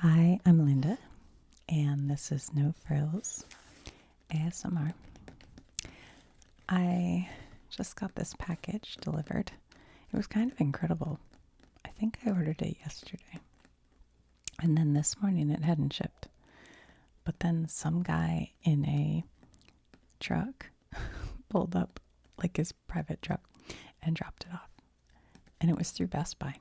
Hi, I'm Linda, and this is No Frills ASMR. I just got this package delivered. It was kind of incredible. I think I ordered it yesterday, and then this morning it hadn't shipped. But then some guy in a truck pulled up, like his private truck, and dropped it off. And it was through Best Buy.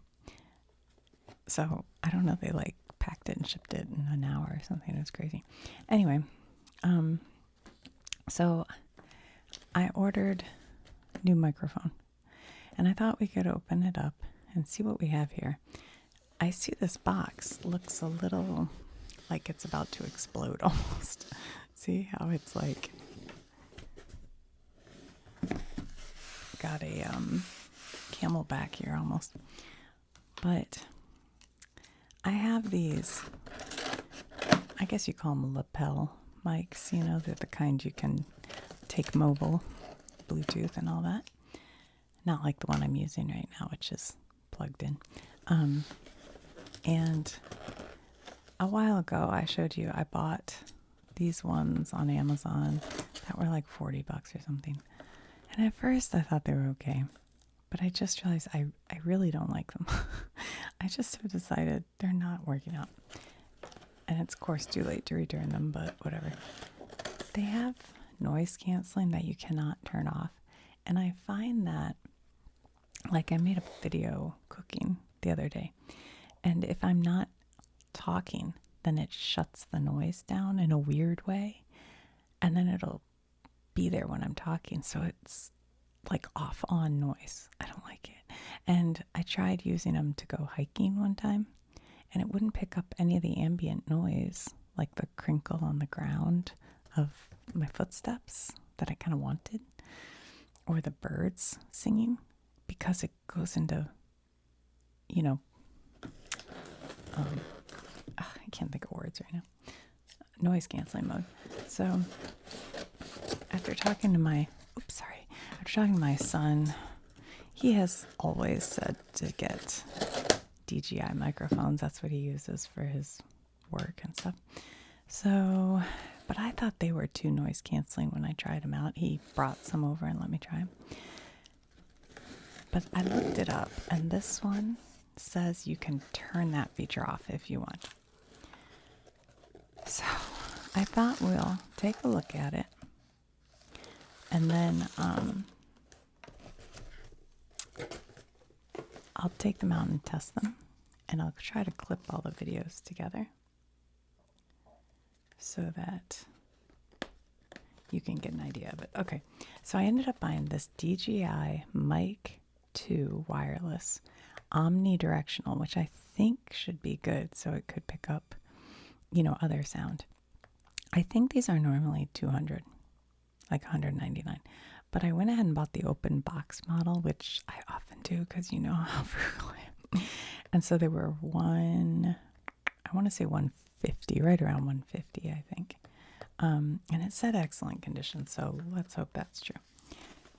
So I don't know, they like packed it and shipped it in an hour or something. It was crazy. Anyway, so I ordered a new microphone, and I thought we could open it up and see what we have here. I see this box looks a little like it's about to explode almost. See how it's like got a camelback here almost. But I have these, I guess you call them lapel mics, you know, they're the kind you can take mobile, Bluetooth and all that. Not like the one I'm using right now, which is plugged in. And a while ago I showed you I bought these ones on Amazon that were like $40 or something. And at first I thought they were okay, but I just realized I really don't like them. I just have decided they're not working out. And it's of course too late to return them, but whatever. They have noise canceling that you cannot turn off. And I find that, like I made a video cooking the other day, and if I'm not talking, then it shuts the noise down in a weird way, and then it'll be there when I'm talking, so it's like off on noise. I don't like it. And I tried using them to go hiking one time, and it wouldn't pick up any of the ambient noise, like the crinkle on the ground of my footsteps that I kind of wanted, or the birds singing, because it goes into, you know, I can't think of words right now, noise canceling mode. So after talking to my son, he has always said to get DJI microphones. That's what he uses for his work and stuff. So, but I thought they were too noise canceling when I tried them out. He brought some over and let me try them. But I looked it up, and this one says you can turn that feature off if you want. So I thought we'll take a look at it, and then I'll take them out and test them, and I'll try to clip all the videos together so that you can get an idea of it. Okay, so I ended up buying this DJI Mic 2 wireless omnidirectional, which I think should be good, so it could pick up, you know, other sound. I think these are normally $200, like $199. But I went ahead and bought the open box model, which I often do because you know how frugal I am. And so they were I want to say 150, right around 150, I think. And it said excellent condition, so let's hope that's true.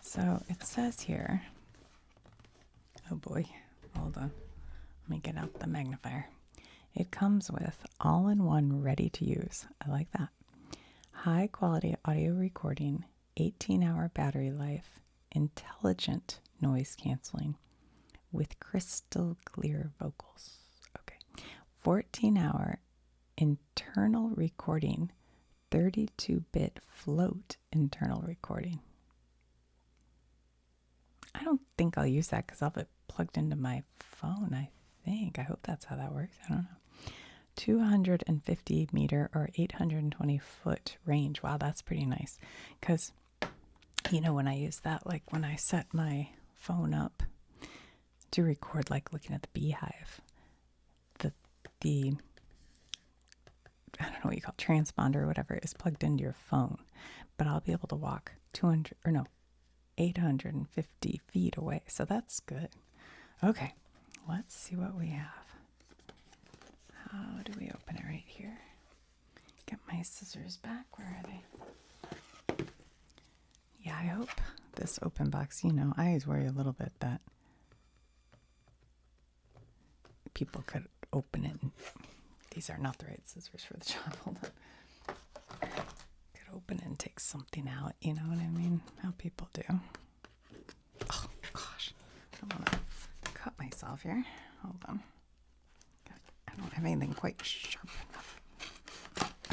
So it says here, oh boy, hold on. Let me get out the magnifier. It comes with all-in-one ready to use. I like that. High quality audio recording, 18-hour battery life, intelligent noise canceling with crystal clear vocals. Okay. 14-hour internal recording, 32-bit float internal recording. I don't think I'll use that because I'll have it plugged into my phone, I think. I hope that's how that works. I don't know. 250 meter or 820 foot range. Wow, that's pretty nice. Because, you know, when I use that, like when I set my phone up to record, like looking at the beehive, the I don't know what you call it, transponder or whatever is plugged into your phone. But I'll be able to walk 850 feet away. So that's good. Okay, let's see what we have. How do we open it right here? Get my scissors back. Where are they? Yeah, I hope this open box, you know, I always worry a little bit that people could open it and these are not the right scissors for the job. Hold on. Could open and take something out, you know what I mean? How people do. Oh, gosh. I don't want to cut myself here. Hold on. I don't have anything quite sharp enough.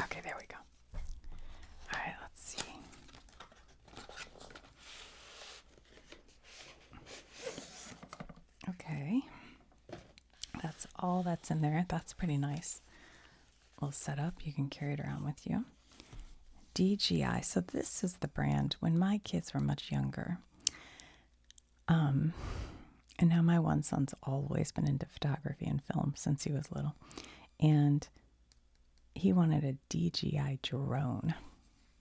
Okay, there we go. All right, let's see. Okay. That's all that's in there. That's pretty nice. Little setup. You can carry it around with you. DJI. So this is the brand when my kids were much younger. And now my one son's always been into photography and film since he was little. And he wanted a DJI drone.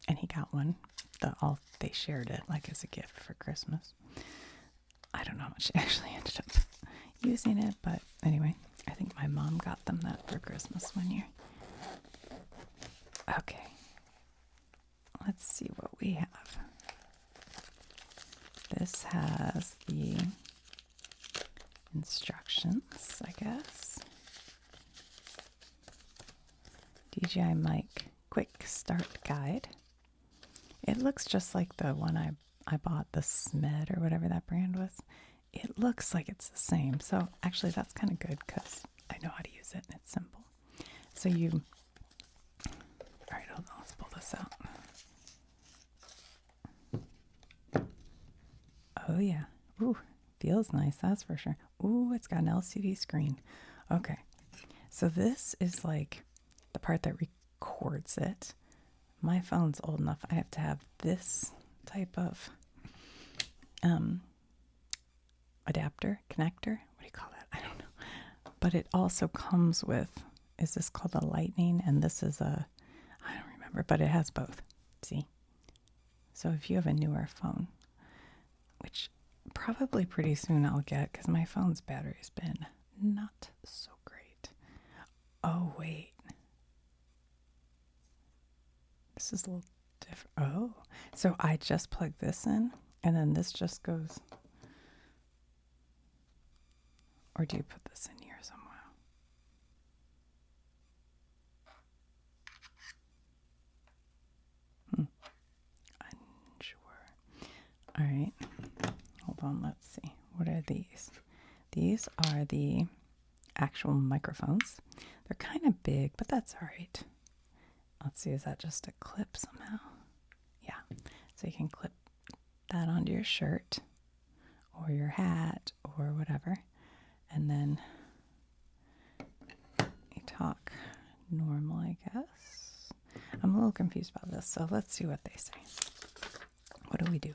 And he got one. They shared it like as a gift for Christmas. I don't know how much they actually ended up using it, but anyway, I think my mom got them that for Christmas one year. Okay. Let's see what we have. This has the instructions, I guess. DJI Mic Quick Start Guide. It looks just like the one I bought, the SMED or whatever that brand was. It looks like it's the same. So actually that's kind of good because I know how to use it and it's simple. So all right, hold on, let's pull this out. Oh yeah. Ooh, feels nice, that's for sure. Ooh, it's got an LCD screen. Okay. So this is like the part that records it. My phone's old enough. I have to have this type of adapter, connector. What do you call that? I don't know. But it also comes with, is this called a lightning? And this is I don't remember, but it has both. See? So if you have a newer phone, which probably pretty soon I'll get because my phone's battery's been not so great. Oh, wait. This is a little different. Oh, so I just plug this in and then this just goes. Or do you put this in here somewhere? Unsure. All right. Hold on. Let's see. What are these? These are the actual microphones. They're kind of big, but that's all right. Let's see. Is that just a clip somehow? Yeah. So you can clip that onto your shirt or your hat or whatever. And then you talk normal, I guess. I'm a little confused about this, so let's see what they say. What do we do?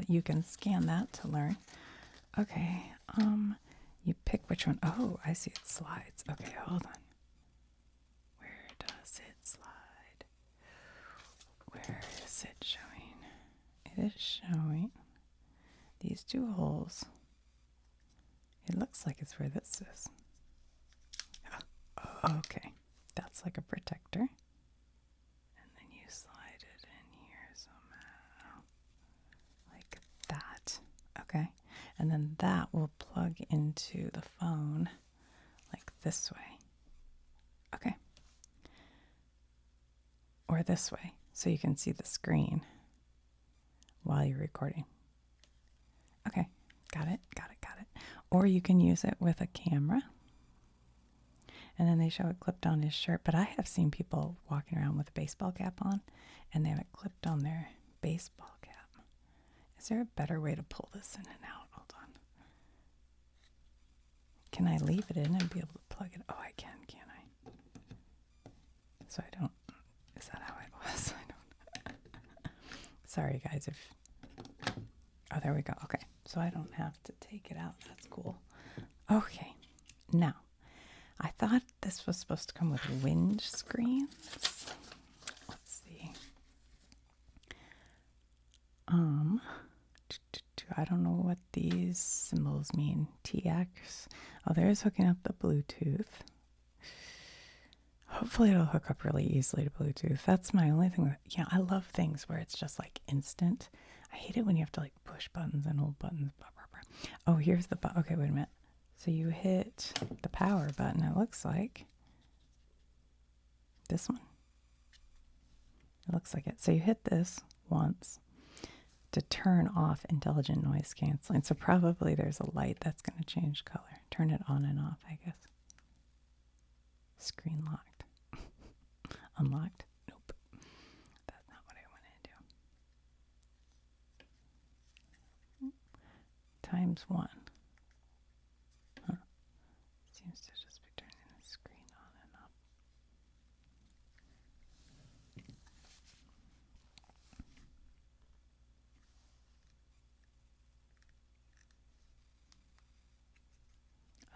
You can scan that to learn. Okay, you pick which one. Oh, I see it slides. Okay, hold on. Where does it slide? Where is it showing? It is showing these two holes. It looks like it's where this is. Oh, okay. That's like a protector. And then you slide it in here somehow. Like that. Okay. And then that will plug into the phone like this way. Okay. Or this way. So you can see the screen while you're recording. Okay. Got it. Or you can use it with a camera. And then they show it clipped on his shirt. But I have seen people walking around with a baseball cap on, and they have it clipped on their baseball cap. Is there a better way to pull this in and out? Hold on. Can I leave it in and be able to plug it? Oh, I can't I? So I don't. Is that how it was? I don't. Sorry, guys. Oh, there we go. Okay. So I don't have to take it out. That's cool. Okay. Now, I thought this was supposed to come with wind screens. Let's see. I don't know what these symbols mean. TX. Oh, there's hooking up the Bluetooth. Hopefully it'll hook up really easily to Bluetooth. That's my only thing. I love things where it's just like instant. I hate it when you have to like push buttons and hold buttons. Oh, here's the button. Okay, wait a minute. So you hit the power button, it looks like. This one. It looks like it. So you hit this once to turn off intelligent noise canceling. So probably there's a light that's going to change color. Turn it on and off, I guess. Screen locked. Unlocked? Nope. That's not what I want to do. Times 1. Huh. Seems to just be turning the screen on and off.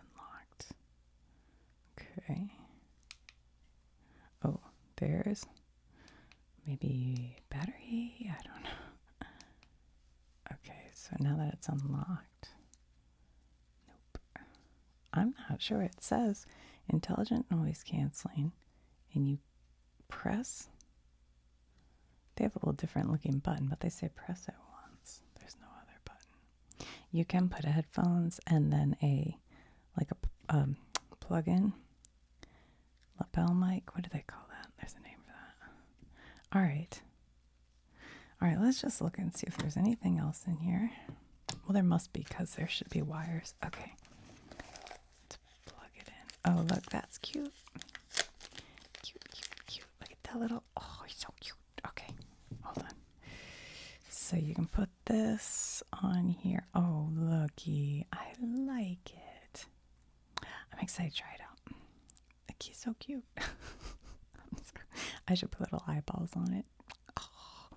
Unlocked. Okay. Oh, there's maybe battery? I don't know. Okay, so now that it's unlocked. Nope. I'm not sure. It says intelligent noise canceling, and you press. They have a little different looking button, but they say press it once. There's no other button. You can put headphones and then a plug-in lapel mic. What do they call that? There's a name for that. All right. All right, let's just look and see if there's anything else in here. Well, there must be because there should be wires. Okay. Let's plug it in. Oh, look, that's cute. Cute, cute, cute. Look at that little, oh, he's so cute. Okay, hold on. So you can put this on here. Oh, looky. I like it. I'm excited to try it out. Like, he's so cute. I should put little eyeballs on it. Oh.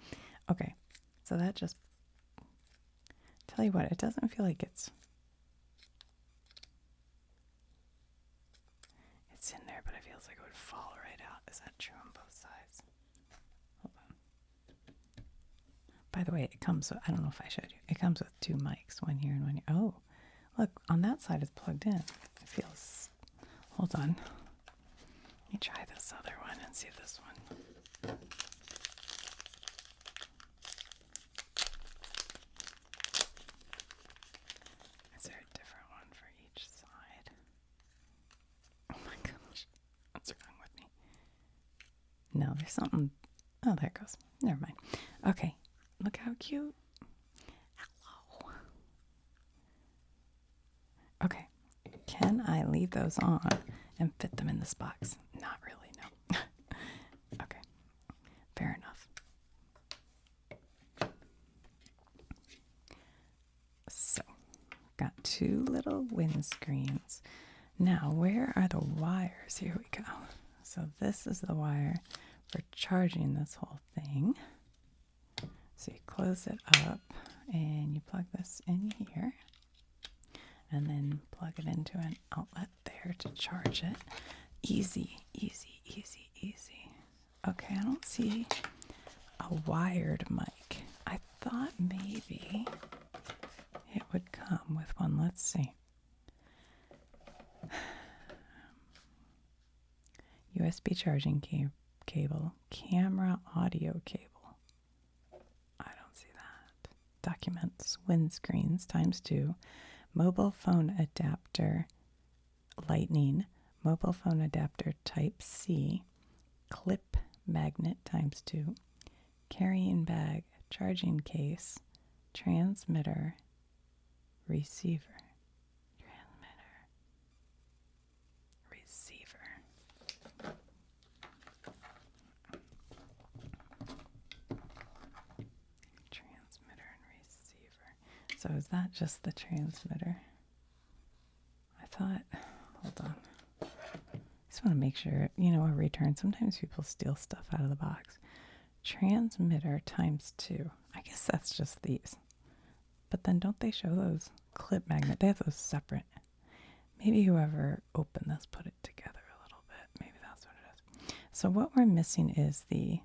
Okay, so that just, tell you what, it doesn't feel like it's in there, but it feels like it would fall right out. Is that true on both sides? Hold on. By the way, it comes with, I don't know if I showed you, it comes with 2 mics, one here and one here. Oh, look, on that side it's plugged in. It feels, hold on. Let me try this other one and see if this one. Is there a different one for each side? Oh my gosh, what's wrong with me? No, there's something. Oh, there it goes. Never mind. Okay, look how cute. Hello. Okay, can I leave those on and fit them in this box? Not really, no. Okay, fair enough. So, got 2 little windscreens. Now, where are the wires? Here we go. So this is the wire for charging this whole thing. So you close it up and you plug this in here and then plug it into an outlet there to charge it. Easy, easy, easy, easy. Okay, I don't see a wired mic. I thought maybe it would come with one. Let's see. USB charging cable, camera audio cable. I don't see that. Documents, windscreens ×2, mobile phone adapter, lightning, mobile phone adapter type C, clip magnet ×2, carrying bag, charging case, transmitter, receiver. So is that just the transmitter? I thought, hold on. I just want to make sure, you know, a return. Sometimes people steal stuff out of the box. Transmitter ×2. I guess that's just these. But then don't they show those clip magnet? They have those separate. Maybe whoever opened this put it together a little bit. Maybe that's what it is. So what we're missing is the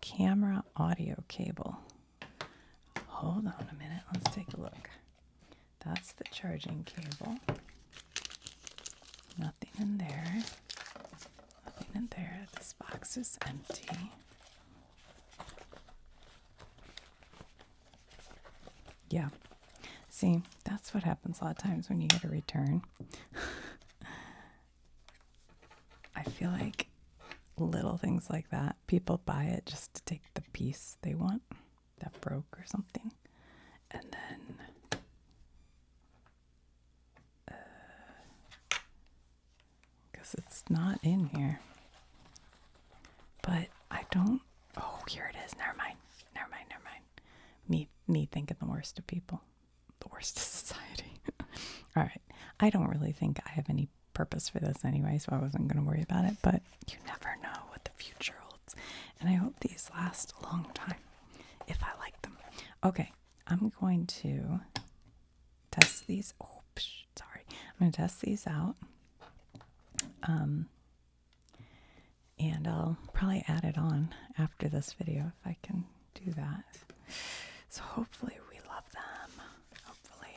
camera audio cable. Hold on a minute. Let's take a look. That's the charging cable. Nothing in there. Nothing in there. This box is empty. Yeah. See, that's what happens a lot of times when you get a return. I feel like little things like that. People buy it just to take the piece they want that broke or something. And then because it's not in here. But I don't, oh, here it is. Never mind. Me thinking the worst of people. The worst of society. All right. I don't really think I have any purpose for this anyway, so I wasn't going to worry about it. But you never know what the future holds. And I hope these last a long time, if I like them. Okay. I'm going to test these. Oh, sorry. I'm going to test these out. And I'll probably add it on after this video if I can do that. So hopefully we love them. Hopefully.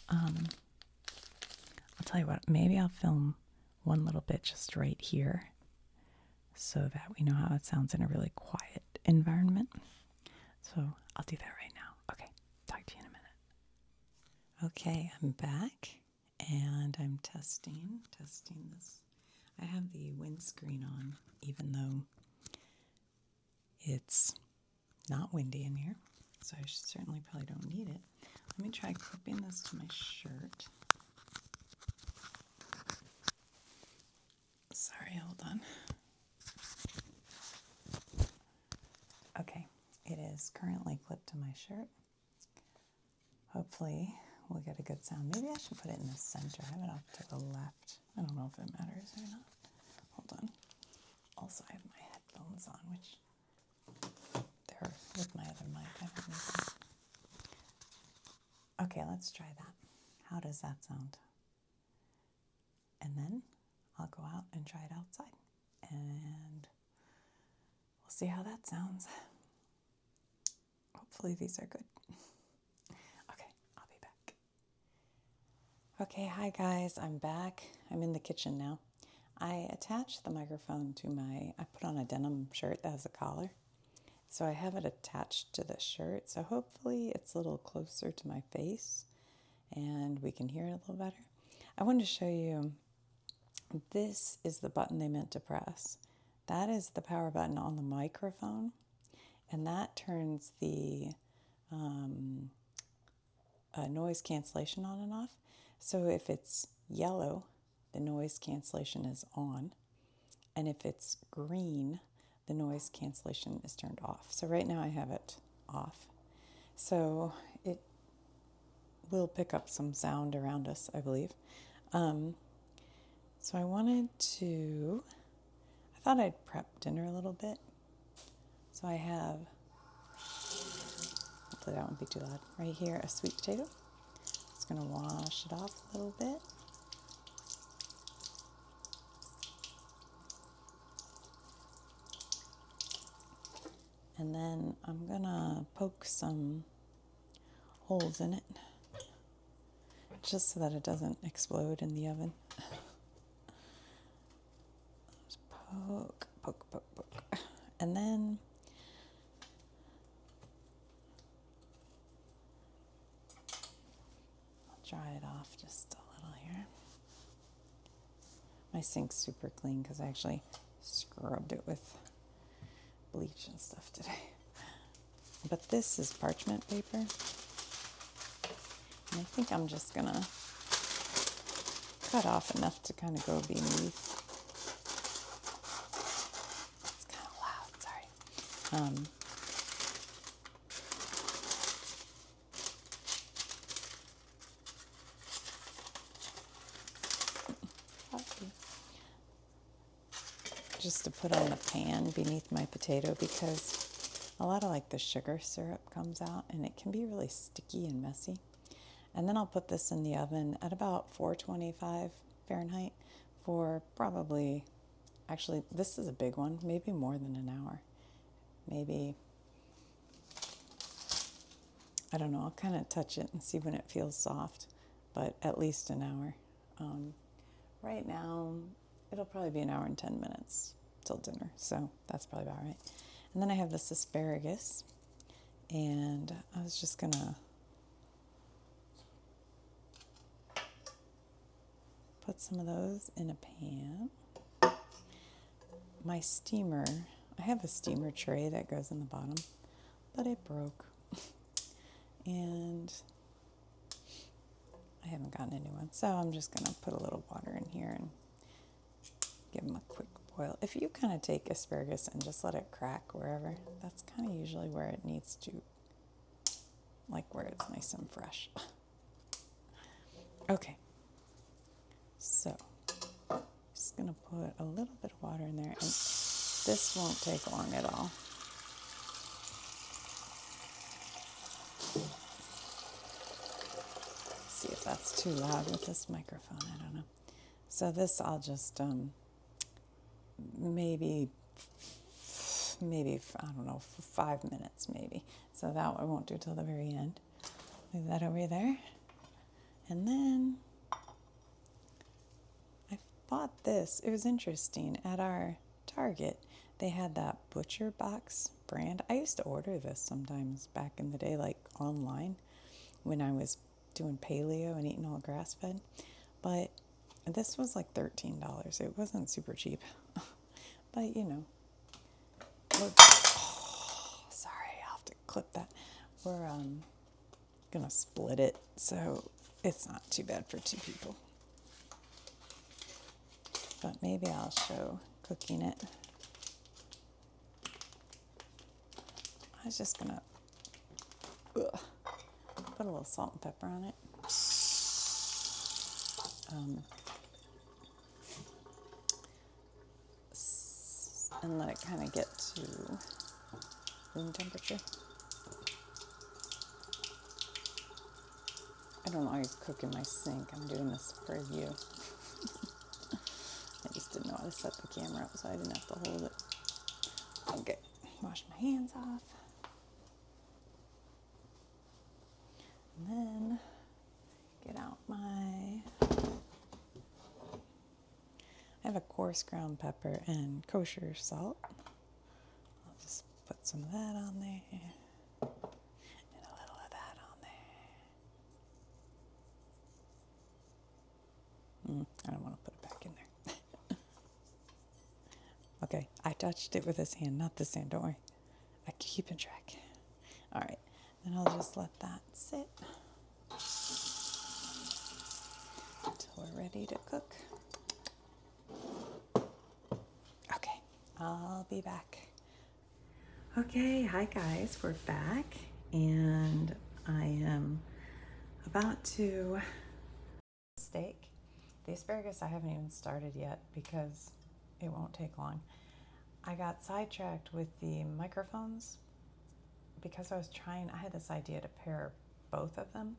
I'll tell you what, maybe I'll film one little bit just right here so that we know how it sounds in a really quiet environment. So I'll do that right now. Okay, talk to you in a minute. Okay, I'm back and I'm testing this. I have the windscreen on, even though it's not windy in here, so I certainly probably don't need it. Let me try clipping this to my shirt. Sorry, hold on. Okay, it is currently clipped to my shirt. Hopefully we'll get a good sound. Maybe I should put it in the center. I have it off to the left. I don't know if it matters or not. Hold on. Also, I have my headphones on, which they're with my other mic. I don't need them. Okay, let's try that. How does that sound? And then I'll go out and try it outside. And we'll see how that sounds. Hopefully these are good. Okay, I'll be back. Okay, hi guys, I'm back. I'm in the kitchen now. I attached the microphone to I put on a denim shirt that has a collar. So I have it attached to the shirt. So hopefully it's a little closer to my face and we can hear it a little better. I wanted to show you, this is the button they meant to press. That is the power button on the microphone. And that turns the noise cancellation on and off. So if it's yellow, the noise cancellation is on. And if it's green, the noise cancellation is turned off. So right now I have it off. So it will pick up some sound around us, I believe. So I thought I'd prep dinner a little bit. So I have, hopefully that won't be too loud, right here, a sweet potato. Just gonna wash it off a little bit. And then I'm gonna poke some holes in it, just so that it doesn't explode in the oven. Just poke. And then I'll dry it off just a little here. My sink's super clean because I actually scrubbed it with bleach and stuff today. But this is parchment paper. And I think I'm just gonna cut off enough to kind of go beneath. It's kind of loud, sorry. Just to put on the pan beneath my potato, because a lot of like the sugar syrup comes out and it can be really sticky and messy. And then I'll put this in the oven at about 425 Fahrenheit for probably, actually this is a big one, maybe more than an hour. Maybe, I don't know, I'll kind of touch it and see when it feels soft, but at least an hour. Right now, it'll probably be an hour and 10 minutes till dinner, so that's probably about right. And then I have this asparagus, and I was just gonna put some of those in a pan. my steamer, I have a steamer tray that goes in the bottom, but it broke. And I haven't gotten a new one, so I'm just going to put a little water in here and give them a quick boil. If you kind of take asparagus and just let it crack wherever, that's kind of usually where it needs to, like where it's nice and fresh. Okay, so just going to put a little bit of water in there, and this won't take long at all. See if that's too loud with this microphone, I don't know. So this I'll just maybe I don't know, for 5 minutes maybe. So that I won't do till the very end. Move that over there. And then I bought this. It was interesting. At our Target, they had that Butcher Box brand. I used to order this sometimes back in the day, like online, when I was doing paleo and eating all grass fed. But this was like $13. It wasn't super cheap. But you know, sorry, I'll have to clip that. We're gonna split it, so it's not too bad for 2 people. But maybe I'll show cooking it. I was just gonna put a little salt and pepper on it. And let it kind of get to room temperature. I don't always cook in my sink. I'm doing this for you. I just didn't know how to set the camera up, so I didn't have to hold it. Okay, wash my hands off. And then get out my... I have a coarse ground pepper and kosher salt. I'll just put some of that on there. And a little of that on there. I don't want to put it back in there. Okay, I touched it with this hand, not this hand, don't worry. I keep in track. All right, then I'll just let that sit until we're ready to cook. Okay, I'll be back. Okay, hi guys, we're back, and I am about to steak. The asparagus I haven't even started yet because it won't take long. I got sidetracked with the microphones because I had this idea to pair both of them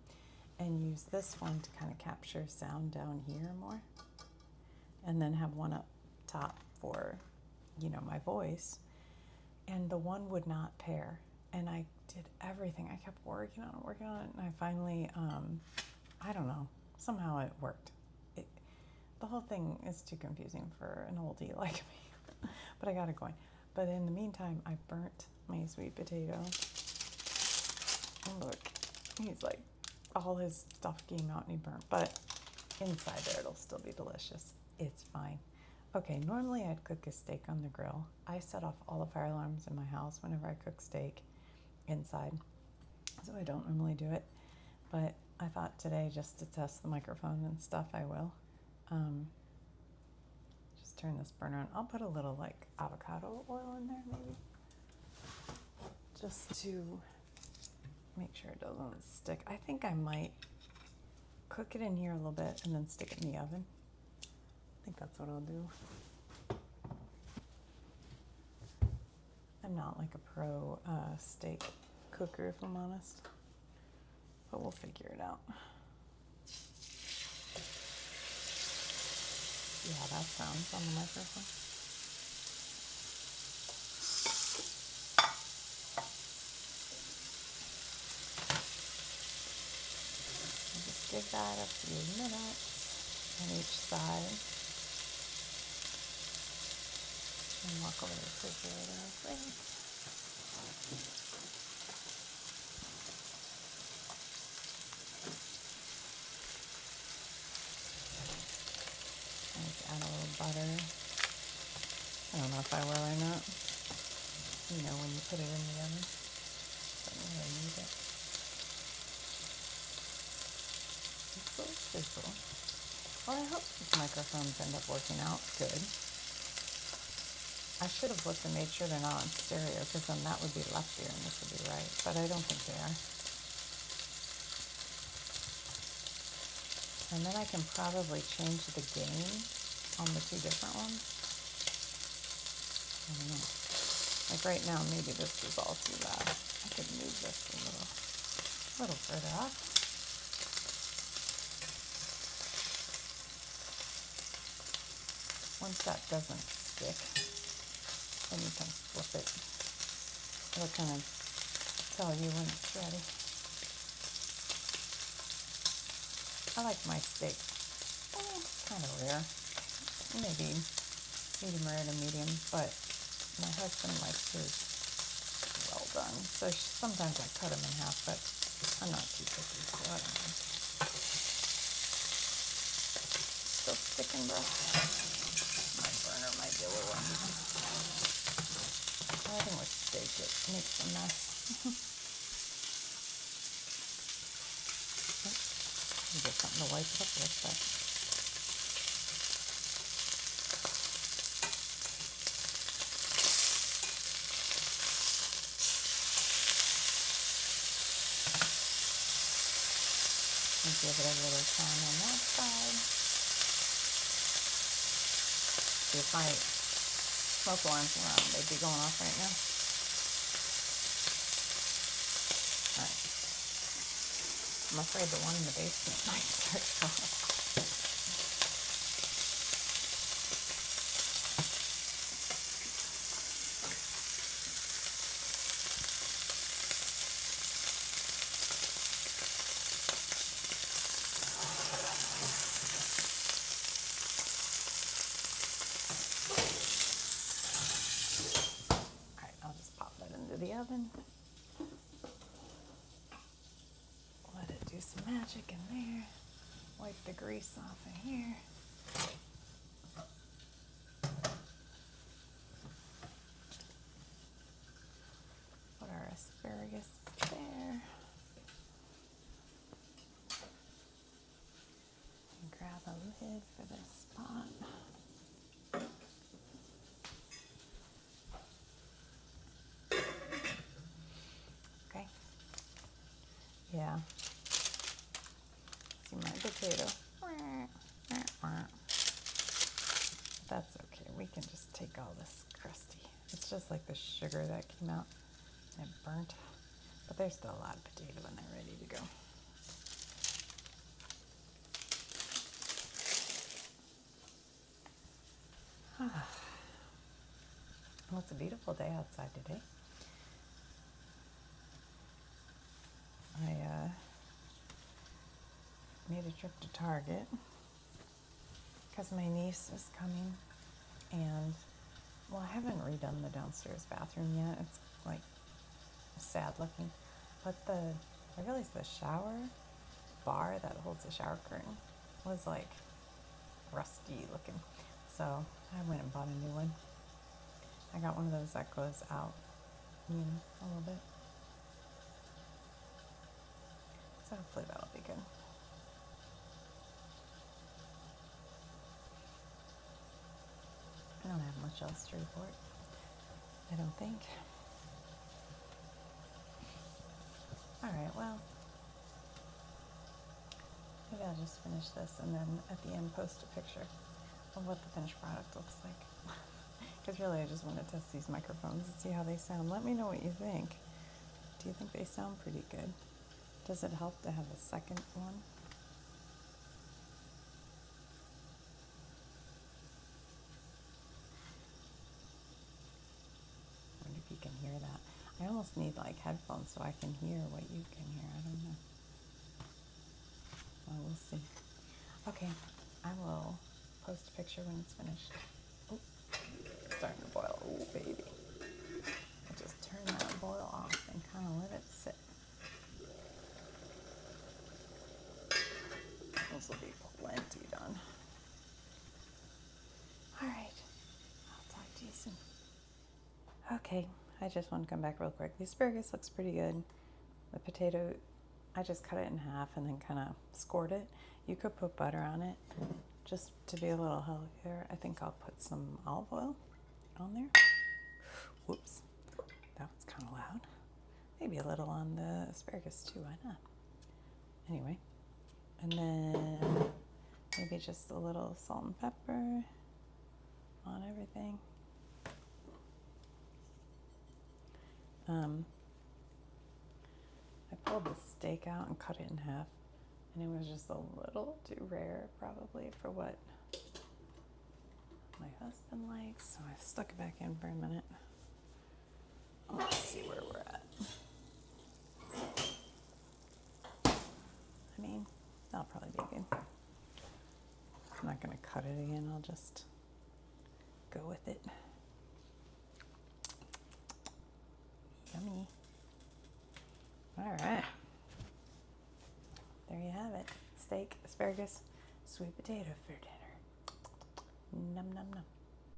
and use this one to kind of capture sound down here more, and then have one up top for, you know, my voice. And the one would not pair, and I did everything. I kept working on it, and I finally, I don't know, somehow it worked. The whole thing is too confusing for an oldie like me, but I got it going. But in the meantime, I burnt my sweet potato. And look, he's like, all his stuff came out and he burnt, but inside there it'll still be delicious. It's fine. Okay, normally I'd cook a steak on the grill. I set off all the fire alarms in my house whenever I cook steak inside, so I don't normally do it. But I thought today, just to test the microphone and stuff, I will. Just turn this burner on. I'll put a little like avocado oil in there maybe, just to make sure it doesn't stick. I think I might cook it in here a little bit and then stick it in the oven. I think that's what I'll do. I'm not like a pro steak cooker, if I'm honest, but we'll figure it out. See how that sounds on the microphone. I'll just give that a few minutes on each side. And walk over to the refrigerator real quick. Add a little butter. I don't know if I will or not. You know, when you put it in the oven, don't really need it. Sizzle, sizzle. Well, I hope these microphones end up working out good. I should have looked and made sure they're not on stereo, because then that would be left ear and this would be right, but I don't think they are. And then I can probably change the gain on the two different ones. I don't know. Like right now, maybe this is all too loud. I could move this a little further off. Once that doesn't stick, then you can flip it. It'll kind of tell you when it's ready. I like my steak kind of rare, maybe medium rare to medium, but my husband likes his well done. So sometimes I cut them in half, but I'm not too picky, so I don't know. Still sticking, bro. My burner might be a little uneven. I think with steak it makes a mess. Get something to wipe it up with, but give it a little time on that side. See, if my smoke alarms were on, they'd be going off right now. Alright. I'm afraid the one in the basement might start going off. The oven. Let it do some magic in there. Wipe the grease off of here. Put our asparagus there. And grab a lid for this spot. Yeah. See my potato. That's okay. We can just take all this crusty. It's just like the sugar that came out and it burnt. But there's still a lot of potato in there ready to go. Well, it's a beautiful day outside today. I made a trip to Target because my niece is coming, and well, I haven't redone the downstairs bathroom yet. It's like sad looking, but I realized the shower bar that holds the shower curtain was like rusty looking, so I went and bought a new one. I got one of those that goes out, a little bit. So hopefully that'll be good. I don't have much else to report, I don't think. Alright, well, maybe I'll just finish this and then at the end post a picture of what the finished product looks like. Because really I just want to test these microphones and see how they sound. Let me know what you think. Do you think they sound pretty good? Does it help to have a second one? I wonder if you can hear that. I almost need like headphones so I can hear what you can hear. I don't know. Well, we'll see. Okay, I will post a picture when it's finished. Oh, it's starting to boil. Oh, baby. I'll just turn that boil off and kind of let it sit. This will be plenty done. All right, I'll talk to you soon. season. Okay, I just want to come back real quick. The asparagus looks pretty good. The potato, I just cut it in half and then kind of scored it. You could put butter on it just to be a little healthier. I think I'll put some olive oil on there. Whoops, that was kind of loud. Maybe a little on the asparagus too, why not? Anyway, and then maybe just a little salt and pepper on everything. I pulled the steak out and cut it in half, and it was just a little too rare probably for what my husband likes, so I stuck it back in for a minute. Let's see where we're at. I mean, that'll probably be good. I'm not going to cut it again, I'll just go with it. Yummy. All right. There you have it. Steak, asparagus, sweet potato for dinner. Num, num, num.